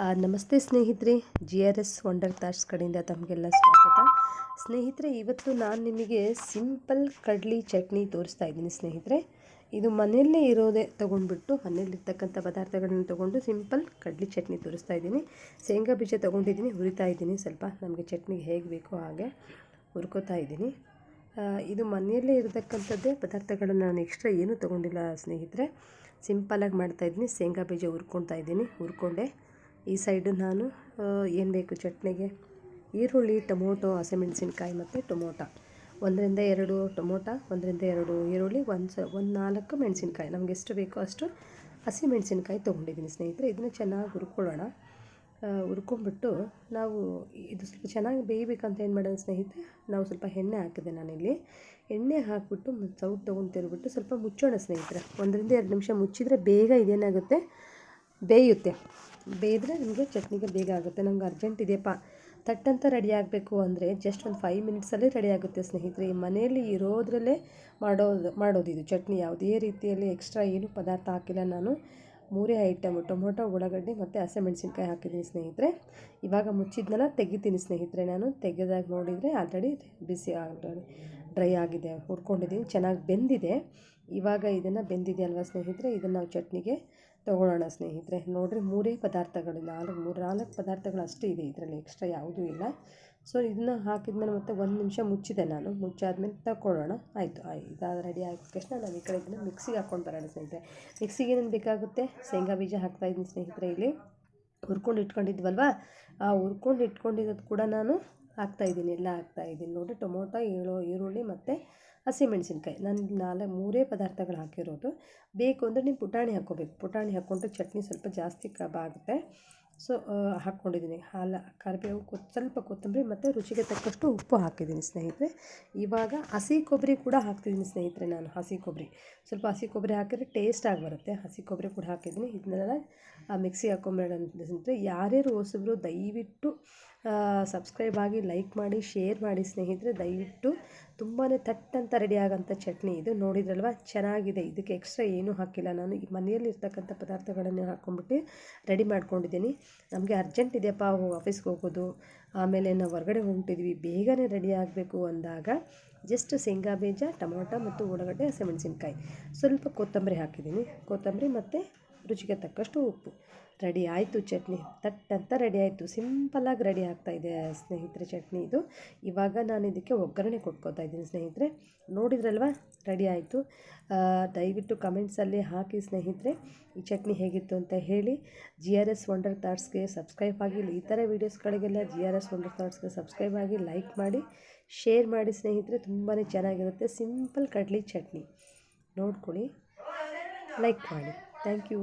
ನಮಸ್ತೆ ಸ್ನೇಹಿತರೆ, GRS wonder thoughts ಕಡೆಯಿಂದ ತಮಗೆಲ್ಲ ಸ್ವಾಗತ. ಸ್ನೇಹಿತರೆ, ಇವತ್ತು ನಾನು ನಿಮಗೆ ಸಿಂಪಲ್ ಕಡ್ಲಿ ಚಟ್ನಿ ತೋರಿಸ್ತಾ ಇದ್ದೀನಿ. ಸ್ನೇಹಿತರೆ, ಇದು ಮನೆಯಲ್ಲೇ ಇರೋದೇ ತೊಗೊಂಡ್ಬಿಟ್ಟು ಮನೆಯಲ್ಲಿರ್ತಕ್ಕಂಥ ಪದಾರ್ಥಗಳನ್ನು ತೊಗೊಂಡು ಸಿಂಪಲ್ ಕಡ್ಲಿ ಚಟ್ನಿ ತೋರಿಸ್ತಾ ಇದ್ದೀನಿ. ಶೇಂಗಾ ಬೀಜ ತೊಗೊಂಡಿದ್ದೀನಿ, ಹುರಿತಾ ಇದ್ದೀನಿ. ಸ್ವಲ್ಪ ನಮಗೆ ಚಟ್ನಿಗೆ ಹೇಗೆ ಬೇಕೋ ಹಾಗೆ ಹುರ್ಕೋತಾ ಇದ್ದೀನಿ. ಇದು ಮನೆಯಲ್ಲೇ ಇರತಕ್ಕಂಥದ್ದೇ ಪದಾರ್ಥಗಳನ್ನು ನಾನು ಎಕ್ಸ್ಟ್ರಾ ಏನೂ ತೊಗೊಂಡಿಲ್ಲ ಸ್ನೇಹಿತರೆ. ಸಿಂಪಲಾಗಿ ಮಾಡ್ತಾಯಿದ್ದೀನಿ. ಶೇಂಗಾ ಬೀಜ ಹುರ್ಕೊಂಡೆ. ಈ ಸೈಡು ನಾನು ಏನು ಬೇಕು ಚಟ್ನಿಗೆ ಈರುಳ್ಳಿ, ಟೊಮೊಟೊ, ಹಸಿಮೆಣಸಿನ್ಕಾಯಿ ಮತ್ತು ಟೊಮೊಟೊ 1-2 ಟೊಮೊಟೊ, 1-2 ಈರುಳ್ಳಿ, ಒಂದು 4 ಮೆಣಸಿನ್ಕಾಯಿ, ನಮ್ಗೆ ಎಷ್ಟು ಬೇಕೋ ಅಷ್ಟು ಹಸಿಮೆಣಸಿನ್ಕಾಯಿ ತೊಗೊಂಡಿದ್ದೀನಿ ಸ್ನೇಹಿತರೆ. ಇದನ್ನು ಚೆನ್ನಾಗಿ ಹುರ್ಕೊಳ್ಳೋಣ. ಹುರ್ಕೊಂಡ್ಬಿಟ್ಟು ನಾವು ಇದು ಸ್ವಲ್ಪ ಚೆನ್ನಾಗಿ ಬೇಯಬೇಕಂತ ಏನು ಮಾಡೋಣ ಸ್ನೇಹಿತರೆ, ನಾವು ಸ್ವಲ್ಪ ಎಣ್ಣೆ ಹಾಕಿದೆ ನಾನಿಲ್ಲಿ. ಎಣ್ಣೆ ಹಾಕಿಬಿಟ್ಟು ಸೌಟ್ ತೊಗೊಂಡು ತಿರುಗಿಬಿಟ್ಟು ಸ್ವಲ್ಪ ಮುಚ್ಚೋಣ ಸ್ನೇಹಿತರೆ. 1-2 ನಿಮಿಷ ಮುಚ್ಚಿದರೆ ಬೇಗ ಇದೇನಾಗುತ್ತೆ, ಬೇಯಿದ್ರೆ ನಿಮಗೆ ಚಟ್ನಿಗೆ ಬೇಗ ಆಗುತ್ತೆ. ನಮ್ಗೆ ಅರ್ಜೆಂಟ್ ಇದೆಯಪ್ಪ, ತಟ್ಟಂತ ರೆಡಿ ಆಗಬೇಕು ಅಂದರೆ ಜಸ್ಟ್ ಒಂದು 5 ಮಿನಿಟ್ಸಲ್ಲೇ ರೆಡಿ ಆಗುತ್ತೆ ಸ್ನೇಹಿತರೆ. ಈ ಮನೆಯಲ್ಲಿ ಇರೋದ್ರಲ್ಲೇ ಮಾಡೋದು ಇದು ಚಟ್ನಿ. ಯಾವುದೇ ರೀತಿಯಲ್ಲಿ ಎಕ್ಸ್ಟ್ರಾ ಏನು ಪದಾರ್ಥ ಹಾಕಿಲ್ಲ ನಾನು. 3 ಐಟಮ್ ಟೊಮೊಟೊ, ಉಳ್ಳಾಗಡ್ಡಿ ಮತ್ತು ಹಸಿಮೆಣಸಿನ್ಕಾಯಿ ಹಾಕಿದ್ದೀನಿ ಸ್ನೇಹಿತರೆ. ಇವಾಗ ಮುಚ್ಚಿದ್ನೆಲ್ಲ ತೆಗಿತೀನಿ ಸ್ನೇಹಿತರೆ. ನಾನು ತೆಗೆದಾಗ ನೋಡಿದರೆ ಆಲ್ರೆಡಿ ಡ್ರೈ ಆಗಿದೆ, ಹುರ್ಕೊಂಡಿದ್ದೀನಿ, ಚೆನ್ನಾಗಿ ಬೆಂದಿದೆ. ಇವಾಗ ಇದನ್ನು ಬೆಂದಿದೆ ಅಲ್ವಾ ಸ್ನೇಹಿತರೆ, ಇದನ್ನು ನಾವು ಚಟ್ನಿಗೆ ತೊಗೊಳ್ಳೋಣ ಸ್ನೇಹಿತರೆ. ನೋಡಿರಿ, 3 ಪದಾರ್ಥಗಳು, 4 ಪದಾರ್ಥಗಳು ಅಷ್ಟೇ ಇದೆ ಇದರಲ್ಲಿ, ಎಕ್ಸ್ಟ್ರಾ ಯಾವುದೂ ಇಲ್ಲ. ಸೊ ಇದನ್ನು ಹಾಕಿದ್ಮೇಲೆ ಮತ್ತೆ 1 ನಿಮಿಷ ಮುಚ್ಚಿದೆ ನಾನು. ಮುಚ್ಚಾದ್ಮೇಲೆ ತಗೊಳ್ಳೋಣ. ಆಯಿತು, ಇದಾದ ರೆಡಿ ಆಗಿದ ತಕ್ಷಣ ನಾವು ಈ ಕಡೆ ಇದನ್ನು ಮಿಕ್ಸಿಗೆ ಹಾಕ್ಕೊಂಡು ಬರೋಣ ಸ್ನೇಹಿತರೆ. ಮಿಕ್ಸಿಗೆ ಏನೇನು ಬೇಕಾಗುತ್ತೆ, ಶೇಂಗಾ ಬೀಜ ಹಾಕ್ತಾಯಿದ್ದೀನಿ ಸ್ನೇಹಿತರೆ. ಇಲ್ಲಿ ಹುರ್ಕೊಂಡು ಇಟ್ಕೊಂಡಿದ್ವಲ್ವ, ಆ ಹುರ್ಕೊಂಡು ಇಟ್ಕೊಂಡಿರೋದು ಕೂಡ ನಾನು ಹಾಕ್ತಾಯಿದ್ದೀನಿ, ಎಲ್ಲ ಹಾಕ್ತಾಯಿದ್ದೀನಿ. ನೋಡಿ, ಟೊಮೊಟೊ, ಈರುಳ್ಳಿ ಮತ್ತು ಹಸಿಮೆಣಸಿನ್ಕಾಯಿ, ನಾನು 3 ಪದಾರ್ಥಗಳು ಹಾಕಿರೋದು. ಬೇಕು ಅಂದರೆ ನೀವು ಪುಟಾಣಿ ಹಾಕ್ಕೋಬೇಕು. ಪುಟಾಣಿ ಹಾಕ್ಕೊಂಡ್ರೆ ಚಟ್ನಿ ಸ್ವಲ್ಪ ಜಾಸ್ತಿ ಆಗುತ್ತೆ. ಸೊ ಹಾಕ್ಕೊಂಡಿದ್ದೀನಿ. ಕರಿಬೇವು, ಸ್ವಲ್ಪ ಕೊತ್ತಂಬರಿ ಮತ್ತು ರುಚಿಗೆ ತಕ್ಕಷ್ಟು ಉಪ್ಪು ಹಾಕಿದ್ದೀನಿ ಸ್ನೇಹಿತರೆ. ಇವಾಗ ಹಸಿ ಕೊಬ್ಬರಿ ಕೂಡ ಹಾಕ್ತಿದ್ದೀನಿ ಸ್ನೇಹಿತರೆ. ನಾನು ಹಸಿ ಕೊಬ್ಬರಿ ಹಾಕಿದ್ರೆ ಟೇಸ್ಟಾಗಿ ಬರುತ್ತೆ. ಹಸಿ ಕೊಬ್ಬರಿ ಕೂಡ ಹಾಕಿದ್ದೀನಿ. ಇದನ್ನೆಲ್ಲ ಮಿಕ್ಸಿಗೆ ಹಾಕ್ಕೊಂಬೇಡ ಸ್ನೇಹಿತರೆ. ಯಾರ್ಯಾರು ಹೊಸಬ್ರು ದಯವಿಟ್ಟು ಸಬ್ಸ್ಕ್ರೈಬ್ ಆಗಿ, ಲೈಕ್ ಮಾಡಿ, ಶೇರ್ ಮಾಡಿ ಸ್ನೇಹಿತರೆ. ದಯವಿಟ್ಟು ತುಂಬಾ ತಟ್ಟಂತ ರೆಡಿ ಆಗೋಂಥ ಚಟ್ನಿ ಇದು. ನೋಡಿದ್ರಲ್ವ, ಚೆನ್ನಾಗಿದೆ. ಇದಕ್ಕೆ ಎಕ್ಸ್ಟ್ರಾ ಏನೂ ಹಾಕಿಲ್ಲ ನಾನು. ಈ ಮನೆಯಲ್ಲಿರ್ತಕ್ಕಂಥ ಪದಾರ್ಥಗಳನ್ನು ಹಾಕ್ಕೊಂಡ್ಬಿಟ್ಟು ರೆಡಿ ಮಾಡ್ಕೊಂಡಿದ್ದೀನಿ. ನಮಗೆ ಅರ್ಜೆಂಟ್ ಇದೆಯಪ್ಪ, ಆಫೀಸ್ಗೆ ಹೋಗೋದು, ಆಮೇಲೆ ನಾವು ಹೊರಗಡೆ ಹೊಂಟಿದ್ವಿ, ಬೇಗನೆ ರೆಡಿ ಆಗಬೇಕು ಅಂದಾಗ ಜಸ್ಟ್ ಶೇಂಗಾ ಬೀಜ, ಟೊಮೊಟೊ ಮತ್ತು ಉಳ್ಳಾಗಡ್ಡೆ, ಹಸಿಮೆಣಸಿನ್ಕಾಯಿ, ಸ್ವಲ್ಪ ಕೊತ್ತಂಬರಿ ಹಾಕಿದ್ದೀನಿ. ಕೊತ್ತಂಬರಿ ಮತ್ತು ರುಚಿಗೆ ತಕ್ಕಷ್ಟು ಉಪ್ಪು. ರೆಡಿ ಆಯಿತು ಚಟ್ನಿ. ತಟ್ಟಂತ ರೆಡಿ ಆಯಿತು. ಸಿಂಪಲ್ಲಾಗಿ ರೆಡಿ ಆಗ್ತಾಯಿದೆ ಸ್ನೇಹಿತರೆ ಚಟ್ನಿ ಇದು. ಇವಾಗ ನಾನು ಇದಕ್ಕೆ ಒಗ್ಗರಣೆ ಕೊಟ್ಕೋತಾ ಇದ್ದೀನಿ ಸ್ನೇಹಿತರೆ. ನೋಡಿದ್ರಲ್ವ, ರೆಡಿ ಆಯಿತು. ದಯವಿಟ್ಟು ಕಮೆಂಟ್ಸಲ್ಲಿ ಹಾಕಿ ಸ್ನೇಹಿತರೆ, ಈ ಚಟ್ನಿ ಹೇಗಿತ್ತು ಅಂತ ಹೇಳಿ. GRS ವಂಡರ್ ಥಾಟ್ಸ್ಗೆ ಸಬ್ಸ್ಕ್ರೈಬ್ ಆಗಿ, ಈ ಥರ ವೀಡಿಯೋಸ್ಗಳಿಗೆಲ್ಲ GRS ವಂಡರ್ ಥಾಟ್ಸ್ಗೆ ಸಬ್ಸ್ಕ್ರೈಬ್ ಆಗಿ, ಲೈಕ್ ಮಾಡಿ, ಶೇರ್ ಮಾಡಿ ಸ್ನೇಹಿತರೆ. ತುಂಬಾ ಚೆನ್ನಾಗಿರುತ್ತೆ. ಸಿಂಪಲ್ ಕಡ್ಲಿ ಚಟ್ನಿ ನೋಡ್ಕೊಳ್ಳಿ, ಲೈಕ್ ಮಾಡಿ. Thank you.